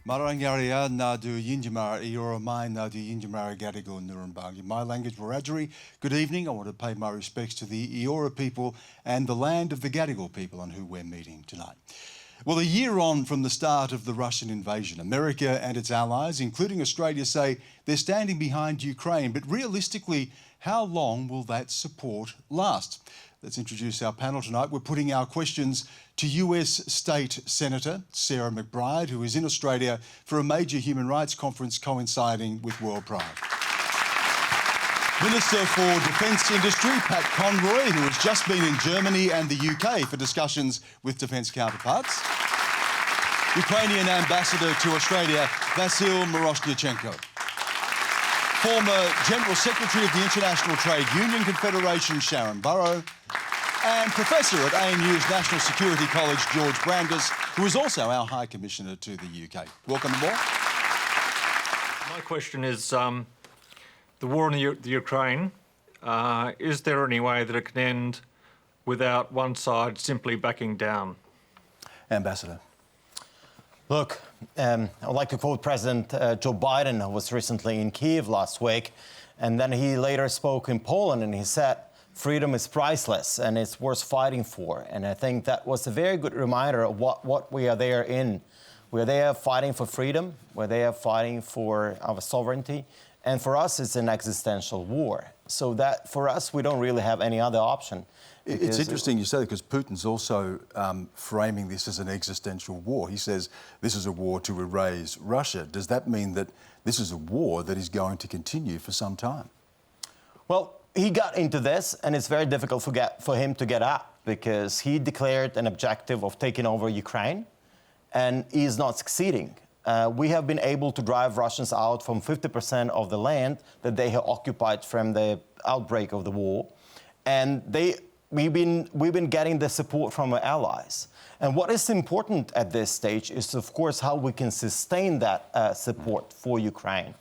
Marangaria Nadu Yinjamara Ioromai Nadu Yinjamara Gadigo Nuremberg. In my language, Wiradjuri. Good evening. I want to pay my respects to the Eora people and the land of the Gadigal people on who we're meeting tonight. Well, a year on from the start of the Russian invasion, America and its allies, including Australia, say they're standing behind Ukraine. But realistically, how long will that support last? Let's introduce our panel tonight. We're putting our questions to US State Senator Sarah McBride, who is in Australia for a major human rights conference coinciding with World Pride. Minister for Defence Industry, Pat Conroy, who has just been in Germany and the UK for discussions with defence counterparts. Ukrainian Ambassador to Australia, Vasyl Myroshnychenko. Former General Secretary of the International Trade Union Confederation, Sharan Burrow. And Professor at ANU's National Security College, George Brandis, who is also our High Commissioner to the UK. Welcome aboard. My question is, the war in the Ukraine, is there any way that it can end without one side simply backing down? Ambassador. Look, I'd like to quote President Joe Biden, who was recently in Kyiv last week, and then he later spoke in Poland and he said, freedom is priceless and it's worth fighting for. And I think that was a very good reminder of what we are there in. We're there fighting for freedom, we're there fighting for our sovereignty, and for us it's an existential war. So that for us, we don't really have any other option. It's interesting you say that because Putin's also framing this as an existential war. He says this is a war to erase Russia. Does that mean that this is a war that is going to continue for some time? Well, he got into this, and it's very difficult for him to get out because he declared an objective of taking over Ukraine, and he is not succeeding. We have been able to drive Russians out from 50% of the land that they have occupied from the outbreak of the war, and we've been getting the support from our allies. And what is important at this stage is, of course, how we can sustain that support for Ukraine.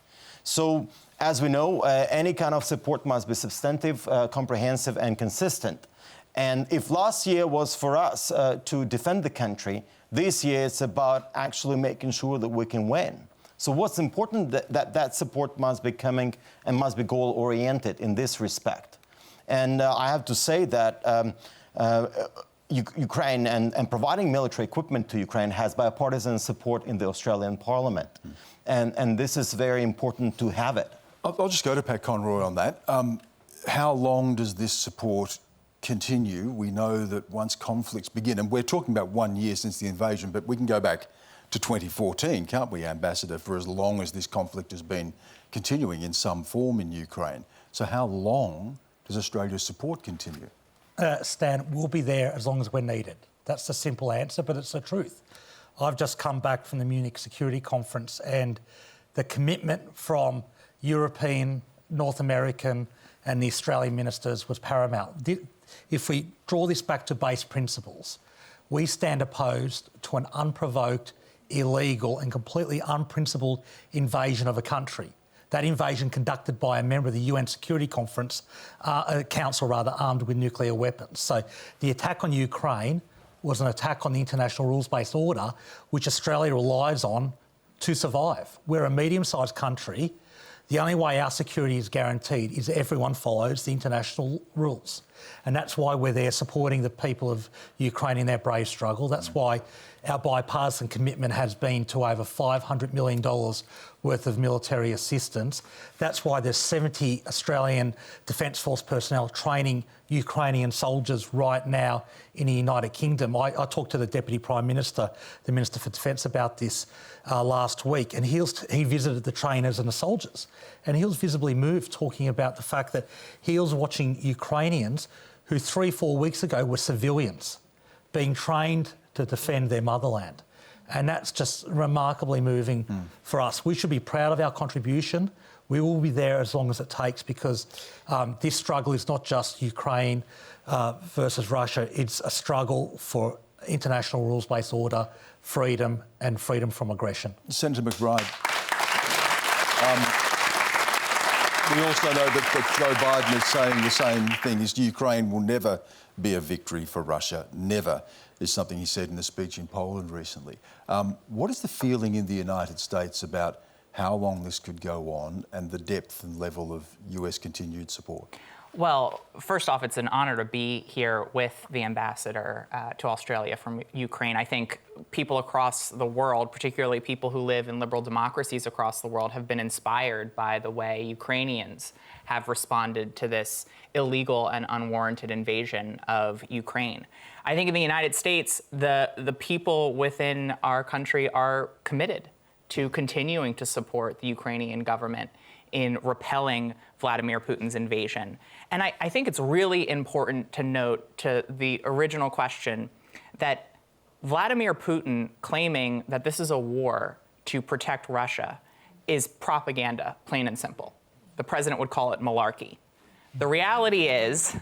So, as we know, any kind of support must be substantive, comprehensive, and consistent. And if last year was for us to defend the country, this year it's about actually making sure that we can win. So what's important that support must be coming and must be goal-oriented in this respect. And I have to say that Ukraine and providing military equipment to Ukraine has bipartisan support in the Australian Parliament. And this is very important to have it. I'll just go to Pat Conroy on that. How long does this support continue? We know that once conflicts begin, and we're talking about 1 year since the invasion, but we can go back to 2014, can't we, Ambassador, for as long as this conflict has been continuing in some form in Ukraine. So how long does Australia's support continue? Stan, we'll be there as long as we're needed. That's the simple answer, but it's the truth. I've just come back from the Munich Security Conference, and the commitment from European, North American and the Australian ministers was paramount. If we draw this back to base principles, we stand opposed to an unprovoked, illegal and completely unprincipled invasion of a country. That invasion conducted by a member of the UN Security Council armed with nuclear weapons. So the attack on Ukraine was an attack on the international rules-based order, which Australia relies on to survive. We're a medium-sized country. The only way our security is guaranteed is everyone follows the international rules. And that's why we're there supporting the people of Ukraine in their brave struggle. That's why our bipartisan commitment has been to over $500 million worth of military assistance. That's why there's 70 Australian Defence Force personnel training Ukrainian soldiers right now in the United Kingdom. I talked to the Deputy Prime Minister, the Minister for Defence, about this last week, and he visited the trainers and the soldiers, and he was visibly moved, talking about the fact that he was watching Ukrainians who 3-4 weeks ago were civilians being trained to defend their motherland. And that's just remarkably moving for us. We should be proud of our contribution. We will be there as long as it takes, because this struggle is not just Ukraine versus Russia. It's a struggle for international rules-based order, freedom and freedom from aggression. Senator McBride, We also know that Joe Biden is saying the same thing. Ukraine will never be a victory for Russia. Never is something he said in a speech in Poland recently. What is the feeling in the United States about how long this could go on and the depth and level of US continued support? Well, first off, it's an honor to be here with the ambassador to Australia from Ukraine. I think people across the world, particularly people who live in liberal democracies across the world, have been inspired by the way Ukrainians have responded to this illegal and unwarranted invasion of Ukraine. I think in the United States, the people within our country are committed to continuing to support the Ukrainian government in repelling Vladimir Putin's invasion. And I think it's really important to note, to the original question, that Vladimir Putin claiming that this is a war to protect Russia is propaganda, plain and simple. The president would call it malarkey. The reality is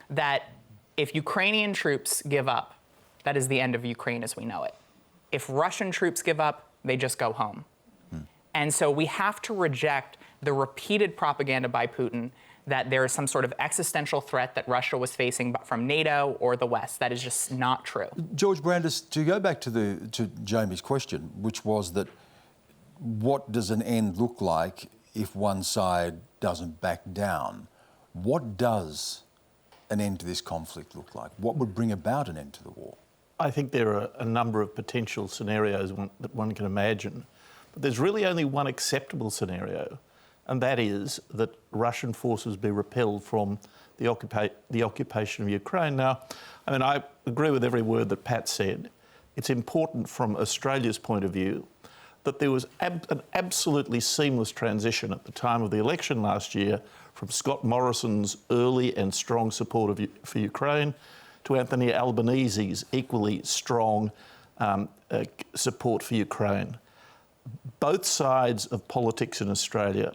that if Ukrainian troops give up, that is the end of Ukraine as we know it. If Russian troops give up, they just go home. And so we have to reject the repeated propaganda by Putin that there is some sort of existential threat that Russia was facing from NATO or the West. That is just not true. George Brandis, to go back to Jamie's question, which was that what does an end look like if one side doesn't back down? What does an end to this conflict look like? What would bring about an end to the war? I think there are a number of potential scenarios that one can imagine. But there's really only one acceptable scenario, and that is that Russian forces be repelled from the occupation of Ukraine. Now, I mean, I agree with every word that Pat said. It's important from Australia's point of view that there was an absolutely seamless transition at the time of the election last year from Scott Morrison's early and strong support for Ukraine to Anthony Albanese's equally strong support for Ukraine. Both sides of politics in Australia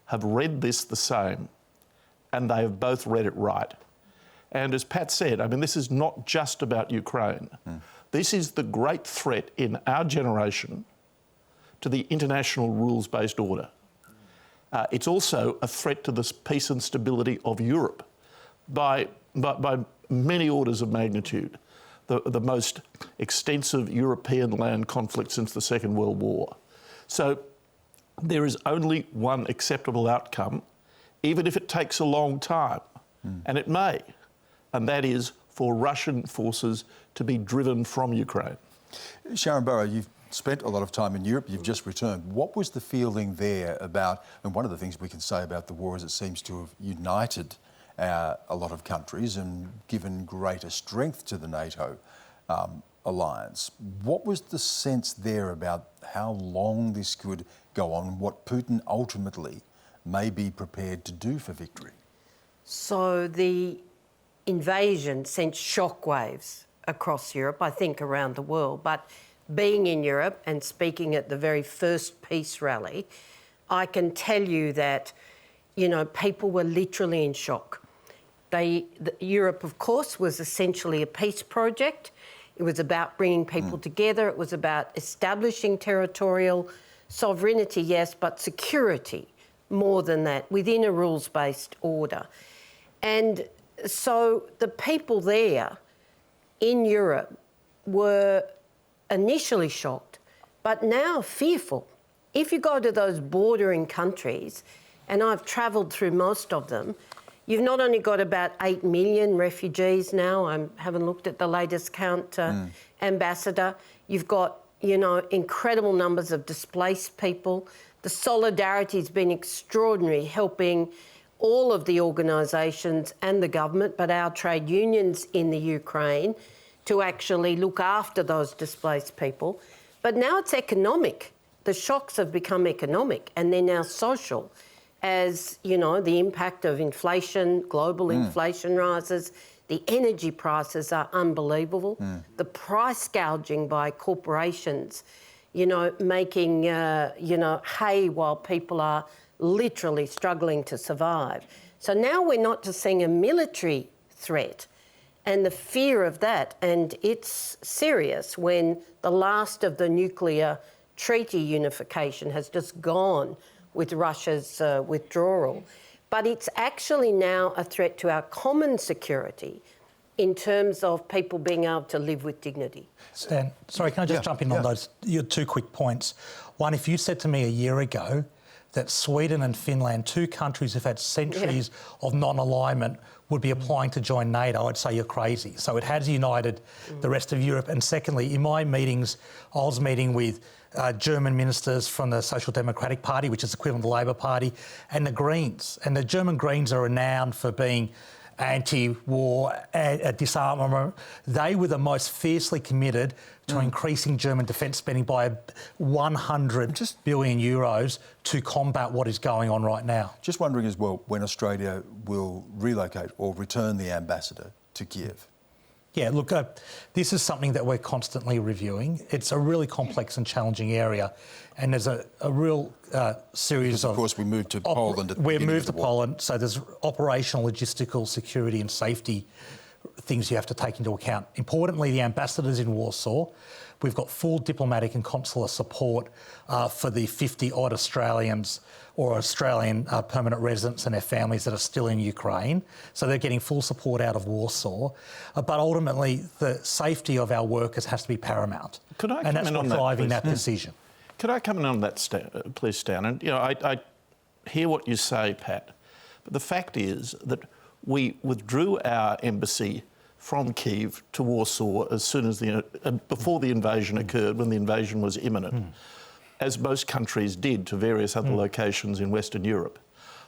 have read this the same, and they have both read it right. And as Pat said, I mean, this is not just about Ukraine. This is the great threat in our generation to the international rules-based order. It's also a threat to the peace and stability of Europe by many orders of magnitude, the most extensive European land conflict since the Second World War. So there is only one acceptable outcome, even if it takes a long time, and it may, and that is for Russian forces to be driven from Ukraine. Sharan Burrow, you've spent a lot of time in Europe, you've just returned. What was the feeling there about, and one of the things we can say about the war is it seems to have united a lot of countries and given greater strength to the NATO alliance. What was the sense there about how long this could go on and what Putin ultimately may be prepared to do for victory? So the invasion sent shockwaves across Europe, I think around the world, but being in Europe and speaking at the very first peace rally, I can tell you that, you know, people were literally in shock. Europe, of course, was essentially a peace project. It was about bringing people together. It was about establishing territorial sovereignty, yes, but security more than that, within a rules-based order. And so the people there in Europe were initially shocked, but now fearful. If you go to those bordering countries, and I've travelled through most of them, you've not only got about 8 million refugees now, I haven't looked at the latest count, Ambassador, you've got, you know, incredible numbers of displaced people. The solidarity's been extraordinary, helping all of the organisations and the government, but our trade unions in the Ukraine, to actually look after those displaced people. But now it's economic. The shocks have become economic, and they're now social. As, you know, the impact of inflation, global inflation rises, the energy prices are unbelievable. The price gouging by corporations, you know, making, you know, hay while people are literally struggling to survive. So now we're not just seeing a military threat and the fear of that, and it's serious when the last of the nuclear treaty unification has just gone with Russia's withdrawal. but it's actually now a threat to our common security in terms of people being able to live with dignity. Stan, sorry, can I just jump in on those your 2 quick points? One, if you said to me a year ago that Sweden and Finland, 2 countries who've had centuries of non-alignment, would be applying to join NATO, I'd say you're crazy. So it has united the rest of Europe. And secondly, in my meetings, I was meeting with German ministers from the Social Democratic Party, which is equivalent to the Labour Party, and the Greens. And the German Greens are renowned for being anti-war, disarmament. They were the most fiercely committed to increasing German defence spending by 100 billion euros to combat what is going on right now. Just wondering as well when Australia will relocate or return the ambassador to Kiev. Yeah, look, this is something that we're constantly reviewing. It's a really complex and challenging area, and there's a real series of... Of course, we moved to Poland at the We're beginning moved of to the war. Poland, so there's operational, logistical, security and safety things you have to take into account. Importantly, the ambassadors in Warsaw, we've got full diplomatic and consular support for the 50-odd Australians or Australian permanent residents and their families that are still in Ukraine. So they're getting full support out of Warsaw. But ultimately, the safety of our workers has to be paramount. Could I and that's comment what's on that, driving please? that decision. Could I comment on that, please, Stan? And, you know, I hear what you say, Pat, but the fact is that we withdrew our embassy from Kyiv to Warsaw as soon as before the invasion occurred, when the invasion was imminent, as most countries did to various other locations in Western Europe.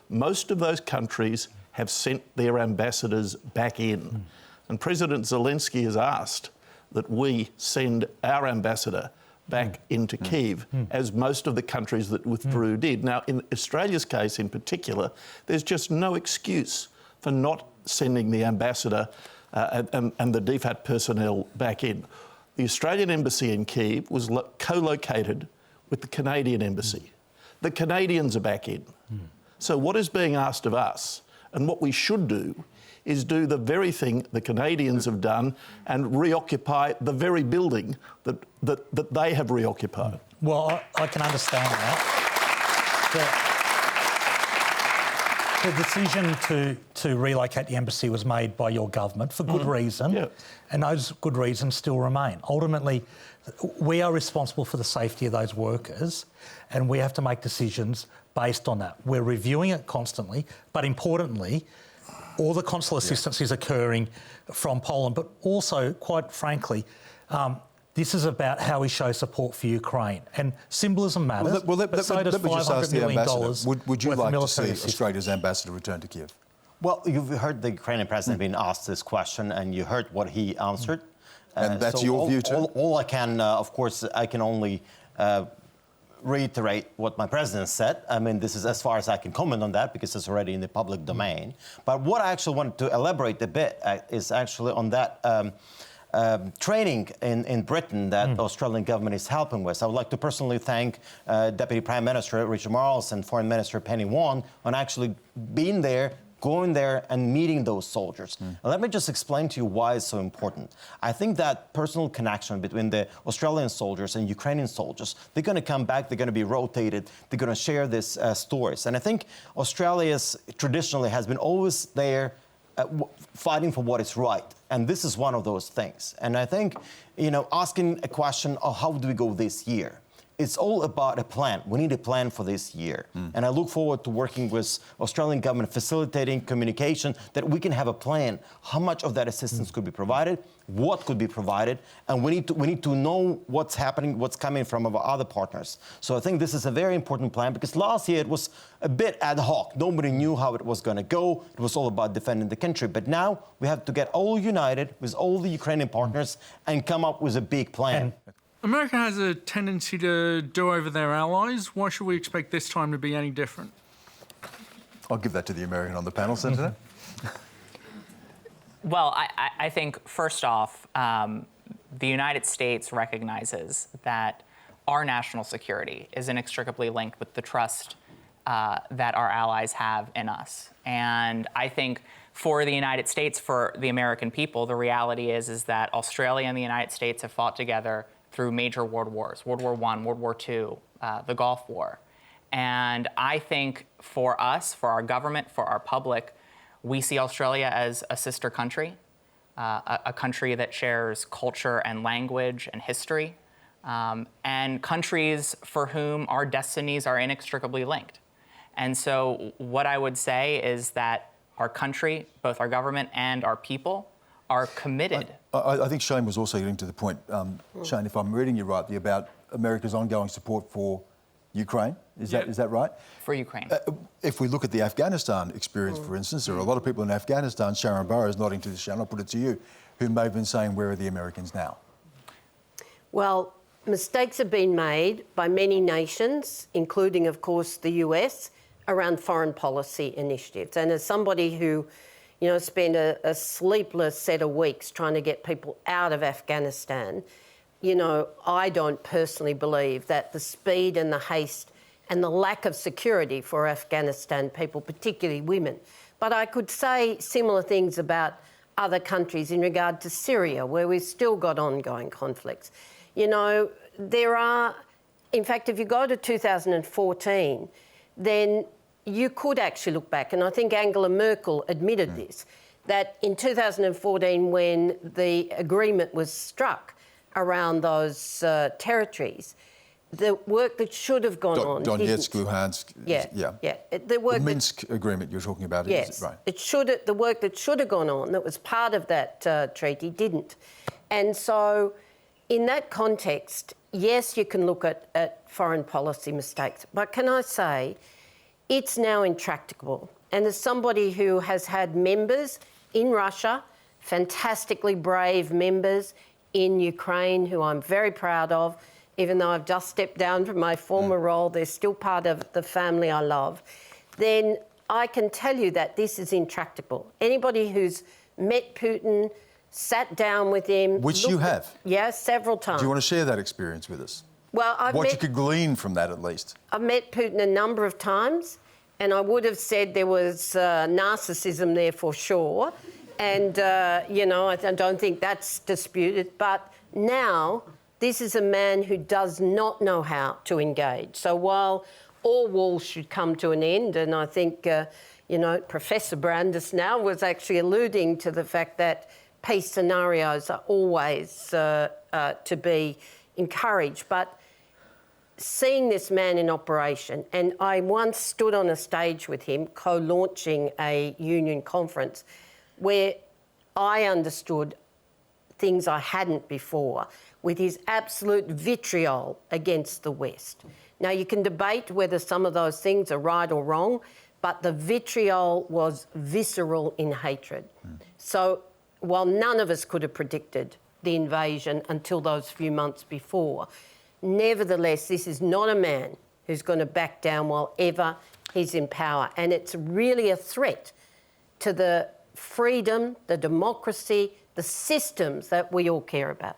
Most of those countries have sent their ambassadors back in. And President Zelensky has asked that we send our ambassador back into Kyiv, as most of the countries that withdrew did. Now, in Australia's case in particular, there's just no excuse for not sending the ambassador and the DFAT personnel back in. The Australian embassy in Kyiv was co-located with the Canadian embassy. The Canadians are back in. So what is being asked of us, and what we should do, is do the very thing the Canadians have done and reoccupy the very building that they have reoccupied. Well, I can understand that. The decision to relocate the embassy was made by your government for good reason, and those good reasons still remain. Ultimately, we are responsible for the safety of those workers, and we have to make decisions based on that. We're reviewing it constantly, but importantly, all the consular assistance is occurring from Poland, but also, quite frankly, this is about how we show support for Ukraine. And symbolism matters, but so does $500 million Would you worth of like to military see assistance. Australia's ambassador return to Kiev? Well, you've heard the Ukrainian president being asked this question, and you heard what he answered. And that's your view too? All I can, of course, I can only reiterate what my president said. I mean, this is as far as I can comment on that because it's already in the public domain. But what I actually wanted to elaborate a bit is actually on that training in Britain that the Australian government is helping with. I would like to personally thank Deputy Prime Minister Richard Marles and Foreign Minister Penny Wong on actually being there, going there and meeting those soldiers. And let me just explain to you why it's so important. I think that personal connection between the Australian soldiers and Ukrainian soldiers, they're going to come back, they're going to be rotated, they're going to share these stories. And I think Australia's traditionally has been always there fighting for what is right. And this is one of those things. And I think, you know, asking a question of how do we go this year? It's all about a plan. We need a plan for this year. And I look forward to working with Australian government, facilitating communication, that we can have a plan. How much of that assistance could be provided, what could be provided, and we need to know what's happening, what's coming from our other partners. So I think this is a very important plan, because last year it was a bit ad hoc. Nobody knew how it was going to go. It was all about defending the country. But now we have to get all united with all the Ukrainian partners and come up with a big plan. America has a tendency to do over their allies. Why should we expect this time to be any different? I'll give that to the American on the panel, Senator. Well, I think, first off, the United States recognizes that our national security is inextricably linked with the trust that our allies have in us. And I think for the United States, for the American people, the reality is that Australia and the United States have fought together through major world wars, World War I, World War II, the Gulf War. And I think for us, for our government, for our public, we see Australia as a sister country, a country that shares culture and language and history, and countries for whom our destinies are inextricably linked. And so what I would say is that our country, both our government and our people, are committed. I think Shane was also getting to the point, Shane, if I'm reading you rightly, about America's ongoing support for Ukraine. Is that right? For Ukraine. If we look at the Afghanistan experience, for instance, there are a lot of people in Afghanistan, Sharan Burrow is nodding to this, Sharon, I'll put it to you, who may have been saying, where are the Americans now? Well, mistakes have been made by many nations, including, of course, the US, around foreign policy initiatives. And as somebody who, spent a sleepless set of weeks trying to get people out of Afghanistan, I don't personally believe that the speed and the haste and the lack of security for Afghanistan people, particularly women. But I could say similar things about other countries in regard to Syria, where we've still got ongoing conflicts. There are, in fact, if you go to 2014, then you could actually look back, and I think Angela Merkel admitted this, that in 2014, when the agreement was struck around those territories, the work that should have gone on Donetsk, Luhansk. The Minsk agreement you're talking about, yes, right? The work that should have gone on, that was part of that treaty, didn't. And so, in that context, yes, you can look at foreign policy mistakes, but can I say, it's now intractable. And as somebody who has had members in Russia, fantastically brave members in Ukraine, who I'm very proud of, even though I've just stepped down from my former role, they're still part of the family I love, then I can tell you that this is intractable. Anybody who's met Putin, sat down with him... Which you have? Yeah, several times. Do you want to share that experience with us? Well, you could glean from that, at least. I've met Putin a number of times, and I would have said there was narcissism there for sure. And, I don't think that's disputed. But now, this is a man who does not know how to engage. So while all walls should come to an end, and I think, Professor Brandis now was actually alluding to the fact that peace scenarios are always to be encouraged. But seeing this man in operation, and I once stood on a stage with him co-launching a union conference where I understood things I hadn't before, with his absolute vitriol against the West. Now, you can debate whether some of those things are right or wrong, but the vitriol was visceral in hatred. So while none of us could have predicted the invasion until those few months before, nevertheless, this is not a man who's going to back down while ever he's in power. And it's really a threat to the freedom, the democracy, the systems that we all care about.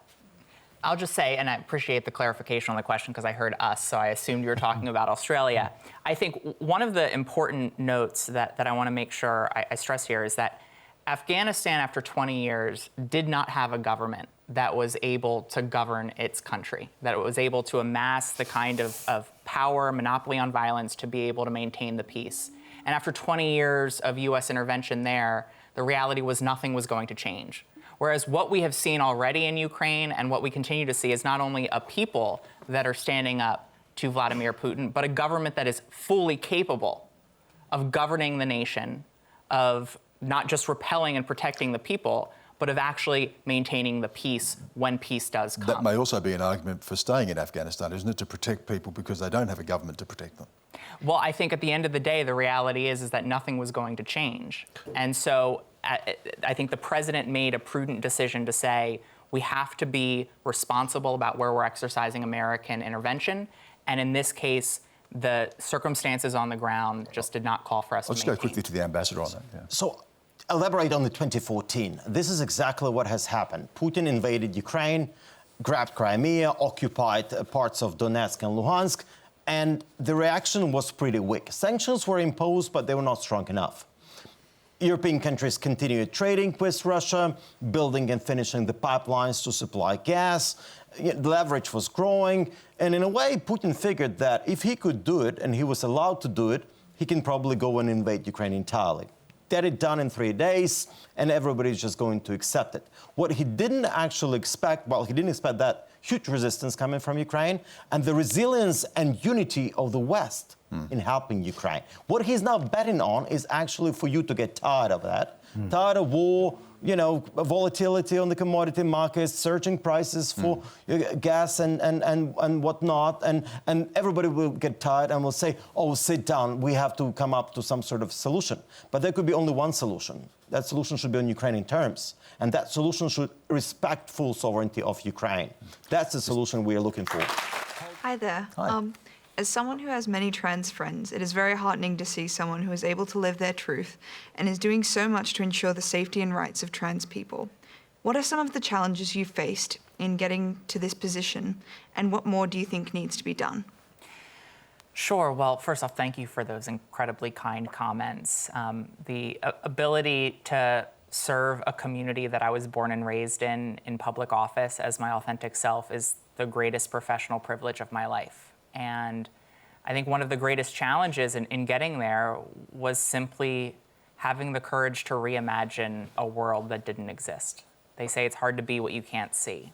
I'll just say, and I appreciate the clarification on the question because I heard us, so I assumed you were talking about Australia. I think one of the important notes that I want to make sure I stress here is that Afghanistan, after 20 years, did not have a government that was able to govern its country, that it was able to amass the kind of power, monopoly on violence to be able to maintain the peace. And after 20 years of U.S. intervention there, the reality was nothing was going to change. Whereas what we have seen already in Ukraine and what we continue to see is not only a people that are standing up to Vladimir Putin, but a government that is fully capable of governing the nation, of not just repelling and protecting the people, but of actually maintaining the peace when peace does come. That may also be an argument for staying in Afghanistan, isn't it, to protect people because they don't have a government to protect them? Well, I think at the end of the day, the reality is that nothing was going to change. And so I think the president made a prudent decision to say, we have to be responsible about where we're exercising American intervention. And in this case, the circumstances on the ground just did not call for us to Let's go quickly to the ambassador on that. Yeah. So, elaborate on the 2014. This is exactly what has happened. Putin invaded Ukraine, grabbed Crimea, occupied parts of Donetsk and Luhansk, and the reaction was pretty weak. Sanctions were imposed, but they were not strong enough. European countries continued trading with Russia, building and finishing the pipelines to supply gas. The leverage was growing. And in a way, Putin figured that if he could do it, and he was allowed to do it, he can probably go and invade Ukraine entirely. Get it done in 3 days, and everybody's just going to accept it. What he didn't actually expect, well, he didn't expect that huge resistance coming from Ukraine and the resilience and unity of the West in helping Ukraine. What he's now betting on is actually for you to get tired of that, tired of war, volatility on the commodity markets, surging prices for gas and whatnot, and everybody will get tired and will say, oh, sit down, we have to come up to some sort of solution. But there could be only one solution. That solution should be on Ukrainian terms, and that solution should respect full sovereignty of Ukraine. That's the solution we are looking for. Hi there. Hi. As someone who has many trans friends, it is very heartening to see someone who is able to live their truth and is doing so much to ensure the safety and rights of trans people. What are some of the challenges you faced in getting to this position, and what more do you think needs to be done? Sure. Well, first off, thank you for those incredibly kind comments. The ability to serve a community that I was born and raised in public office as my authentic self is the greatest professional privilege of my life. And I think one of the greatest challenges in getting there was simply having the courage to reimagine a world that didn't exist. They say it's hard to be what you can't see.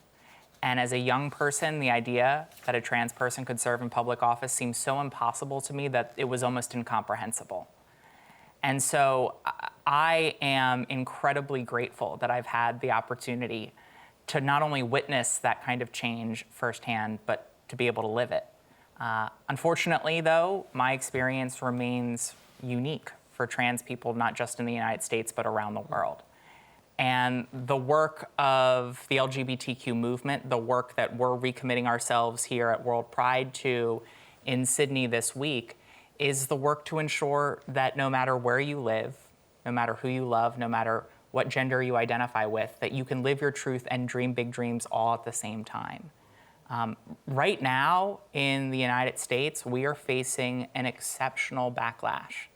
And as a young person, the idea that a trans person could serve in public office seemed so impossible to me that it was almost incomprehensible. And so I am incredibly grateful that I've had the opportunity to not only witness that kind of change firsthand, but to be able to live it. Unfortunately, though, my experience remains unique for trans people, not just in the United States, but around the world. And the work of the LGBTQ movement, the work that we're recommitting ourselves here at World Pride to in Sydney this week, is the work to ensure that no matter where you live, no matter who you love, no matter what gender you identify with, that you can live your truth and dream big dreams all at the same time. Right now in the United States, we are facing an exceptional backlash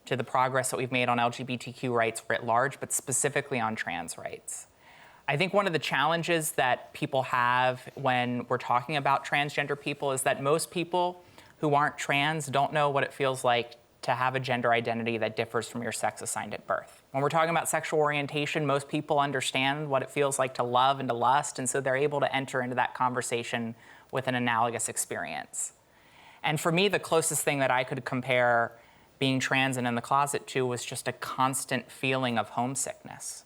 to the progress that we've made on LGBTQ rights writ large, but specifically on trans rights. I think one of the challenges that people have when we're talking about transgender people is that most people who aren't trans don't know what it feels like to have a gender identity that differs from your sex assigned at birth. When we're talking about sexual orientation, most people understand what it feels like to love and to lust, and so they're able to enter into that conversation with an analogous experience. And for me, the closest thing that I could compare being trans and in the closet to was just a constant feeling of homesickness.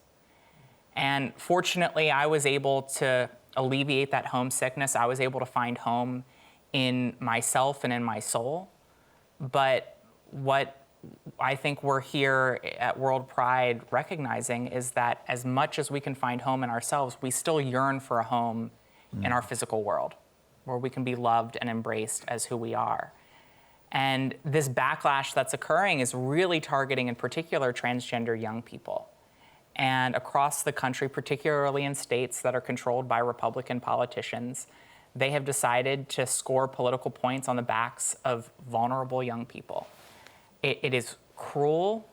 And fortunately, I was able to alleviate that homesickness. I was able to find home in myself and in my soul. But what I think we're here at World Pride recognizing is that as much as we can find home in ourselves, we still yearn for a home in our physical world where we can be loved and embraced as who we are. And this backlash that's occurring is really targeting, in particular, transgender young people. And across the country, particularly in states that are controlled by Republican politicians, they have decided to score political points on the backs of vulnerable young people. It is cruel,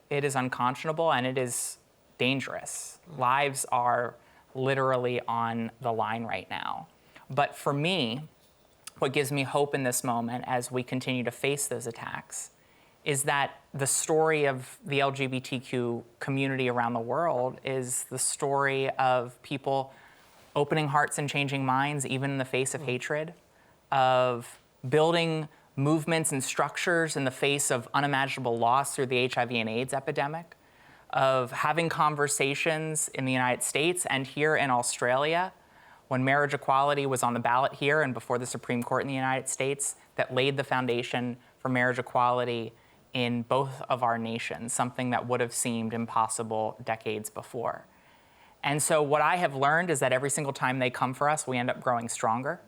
it is unconscionable, and it is dangerous. Lives are literally on the line right now. But for me, what gives me hope in this moment as we continue to face those attacks is that the story of the LGBTQ community around the world is the story of people opening hearts and changing minds, even in the face of hatred, of building movements and structures in the face of unimaginable loss through the HIV and AIDS epidemic, of having conversations in the United States and here in Australia when marriage equality was on the ballot here and before the Supreme Court in the United States that laid the foundation for marriage equality in both of our nations, something that would have seemed impossible decades before. And so what I have learned is that every single time they come for us, we end up growing stronger.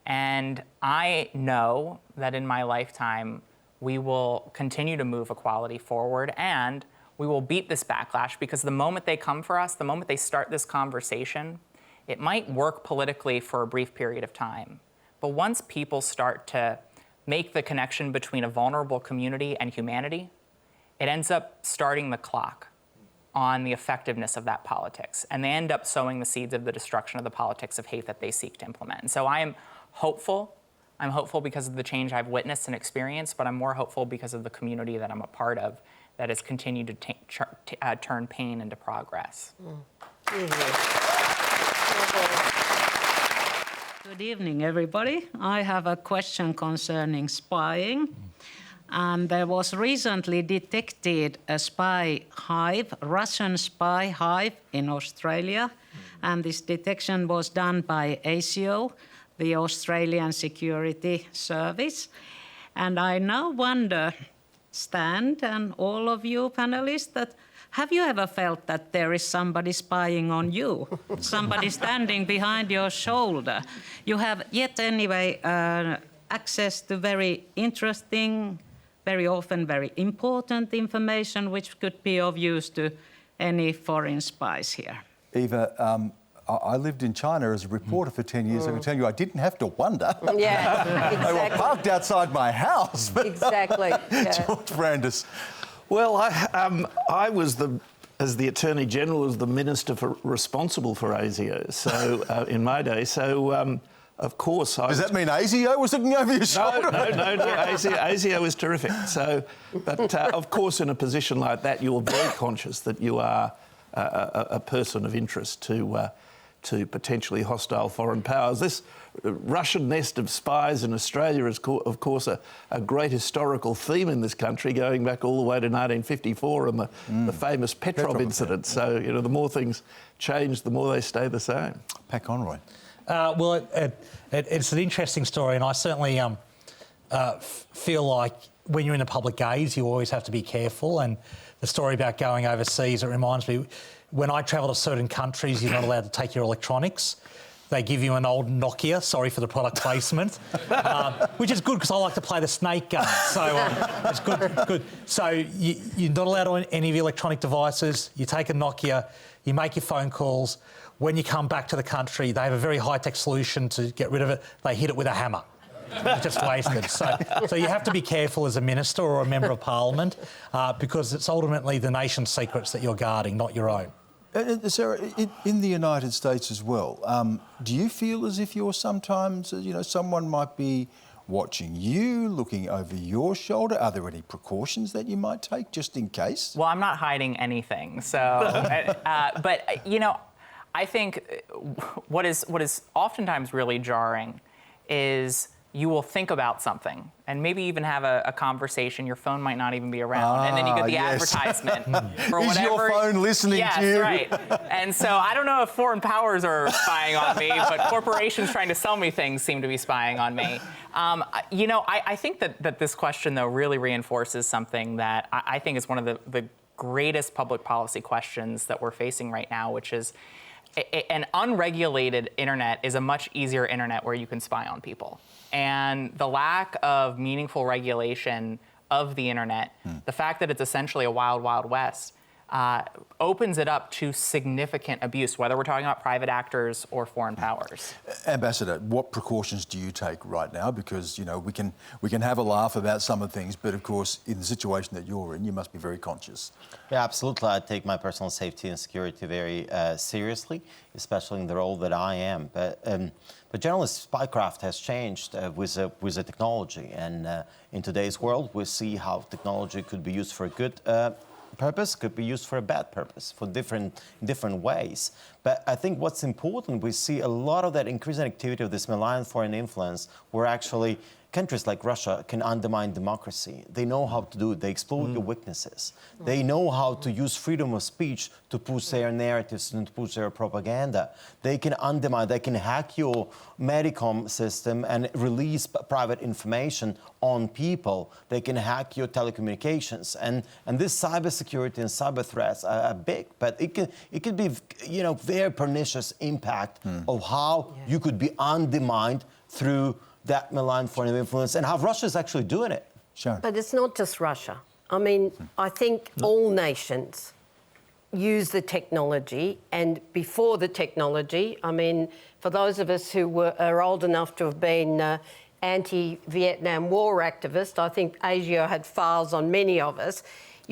And I know that in my lifetime, we will continue to move equality forward and we will beat this backlash because the moment they come for us, the moment they start this conversation, it might work politically for a brief period of time. But once people start to make the connection between a vulnerable community and humanity, it ends up starting the clock on the effectiveness of that politics. And they end up sowing the seeds of the destruction of the politics of hate that they seek to implement. And so I am hopeful. I'm hopeful because of the change I've witnessed and experienced, but I'm more hopeful because of the community that I'm a part of that has continued to turn pain into progress. Good evening, everybody. I have a question concerning spying. And there was recently detected a spy hive, Russian spy hive in Australia. And this detection was done by ASIO, the Australian Security Service. And I now wonder, Stan and all of you panelists, that have you ever felt that there is somebody spying on you? Somebody standing behind your shoulder? You have yet anyway access to very interesting, very often very important information which could be of use to any foreign spies here. Eva, I lived in China as a reporter for 10 years. I can tell you I didn't have to wonder. Yeah, exactly. They were parked outside my house. Exactly. Yeah. George Brandis. Well, I was as the Attorney General, was the Minister responsible for ASIO, so in my day. So, of course, Does that mean ASIO was looking over your shoulder? No. ASIO is terrific. So, but of course, in a position like that, you're very conscious that you are a person of interest to potentially hostile foreign powers. This Russian nest of spies in Australia is, of course, a great historical theme in this country, going back all the way to 1954 and the famous Petrov incident. So, you know, the more things change, the more they stay the same. Pat Conroy. Well, it's an interesting story, and I certainly feel like when you're in the public gaze, you always have to be careful. And the story about going overseas, it reminds me, when I travel to certain countries, you're not allowed to take your electronics. They give you an old Nokia, sorry for the product placement, which is good because I like to play the snake gun. So it's good. So you're not allowed on any of your electronic devices. You take a Nokia, you make your phone calls. When you come back to the country, they have a very high-tech solution to get rid of it. They hit it with a hammer. It's just wasted. So you have to be careful as a minister or a member of parliament because it's ultimately the nation's secrets that you're guarding, not your own. Sarah, in the United States as well, do you feel as if you're sometimes, someone might be watching you, looking over your shoulder? Are there any precautions that you might take just in case? Well, I'm not hiding anything. So, but I think what is oftentimes really jarring is you will think about something and maybe even have a conversation. Your phone might not even be around. And then you get the advertisement for whatever. Is your phone listening to you? Yes, right. And so I don't know if foreign powers are spying on me, but corporations trying to sell me things seem to be spying on me. I think that this question, though, really reinforces something that I think is one of the greatest public policy questions that we're facing right now, which is an unregulated internet is a much easier internet where you can spy on people. And the lack of meaningful regulation of the internet, the fact that it's essentially a wild, wild west, opens it up to significant abuse, whether we're talking about private actors or foreign powers. Ambassador, what precautions do you take right now? Because, we can have a laugh about some of the things, but of course, in the situation that you're in, you must be very conscious. Yeah, absolutely. I take my personal safety and security very seriously, especially in the role that I am. But generally, spycraft has changed with the technology. And in today's world, we see how technology could be used for a good purpose, could be used for a bad purpose, for different ways. But I think what's important, we see a lot of that increasing activity of this malign foreign influence where actually countries like Russia can undermine democracy. They know how to do it. They exploit your weaknesses. They know how to use freedom of speech to push their narratives and to push their propaganda. They can undermine, they can hack your Medicom system and release private information on people. They can hack your telecommunications. And this cybersecurity and cyber threats are big, but it could be, very pernicious impact of how you could be undermined through that malign foreign influence and how Russia is actually doing it. Sharan. But it's not just Russia. I mean, I think all nations use the technology, and before the technology, I mean, for those of us who are old enough to have been anti-Vietnam War activists, I think ASIO had files on many of us.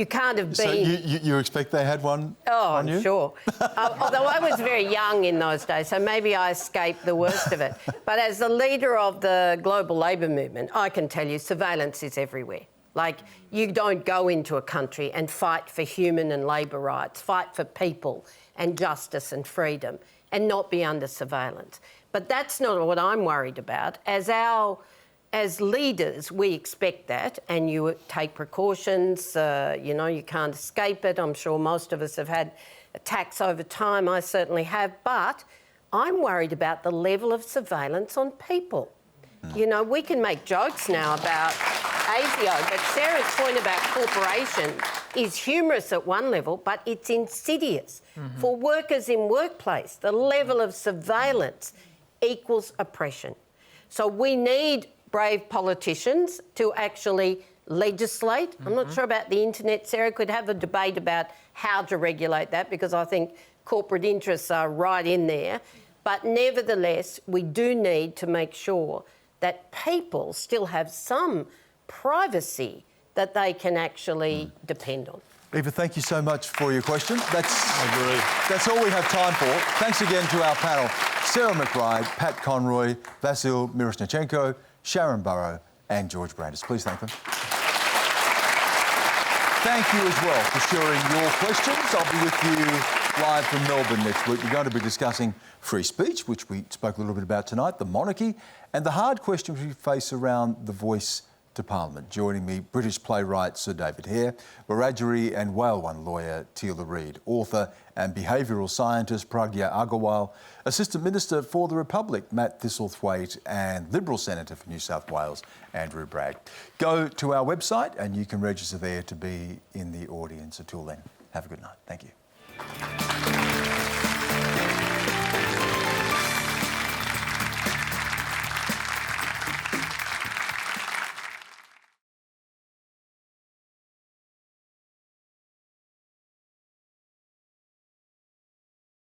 You can't have So been... you expect they had one Oh, on you? I'm sure. Although I was very young in those days, so maybe I escaped the worst of it. But as the leader of the global labour movement, I can tell you surveillance is everywhere. Like, you don't go into a country and fight for human and labour rights, fight for people and justice and freedom and not be under surveillance. But that's not what I'm worried about. As leaders, we expect that, and you take precautions. You know, you can't escape it. I'm sure most of us have had attacks over time. I certainly have. But I'm worried about the level of surveillance on people. You know, we can make jokes now about ASIO, but Sarah's point about corporation is humorous at one level, but it's insidious. For workers in workplace, the level of surveillance equals oppression. So we need brave politicians to actually legislate. I'm not sure about the internet. Sarah could have a debate about how to regulate that, because I think corporate interests are right in there. But nevertheless, we do need to make sure that people still have some privacy that they can actually depend on. Eva, thank you so much for your question. That's all we have time for. Thanks again to our panel, Sarah McBride, Pat Conroy, Vasyl Myroshnychenko, Sharan Burrow and George Brandis. Please thank them. Thank you as well for sharing your questions. I'll be with you live from Melbourne next week. We're going to be discussing free speech, which we spoke a little bit about tonight, the monarchy, and the hard questions we face around the voice to Parliament. Joining me, British playwright Sir David Hare, Wiradjuri and Whale One lawyer Teela Reid, author and behavioural scientist Pragya Agarwal, Assistant Minister for the Republic Matt Thistlethwaite, and Liberal Senator for New South Wales Andrew Bragg. Go to our website and you can register there to be in the audience. Until then, have a good night. Thank you.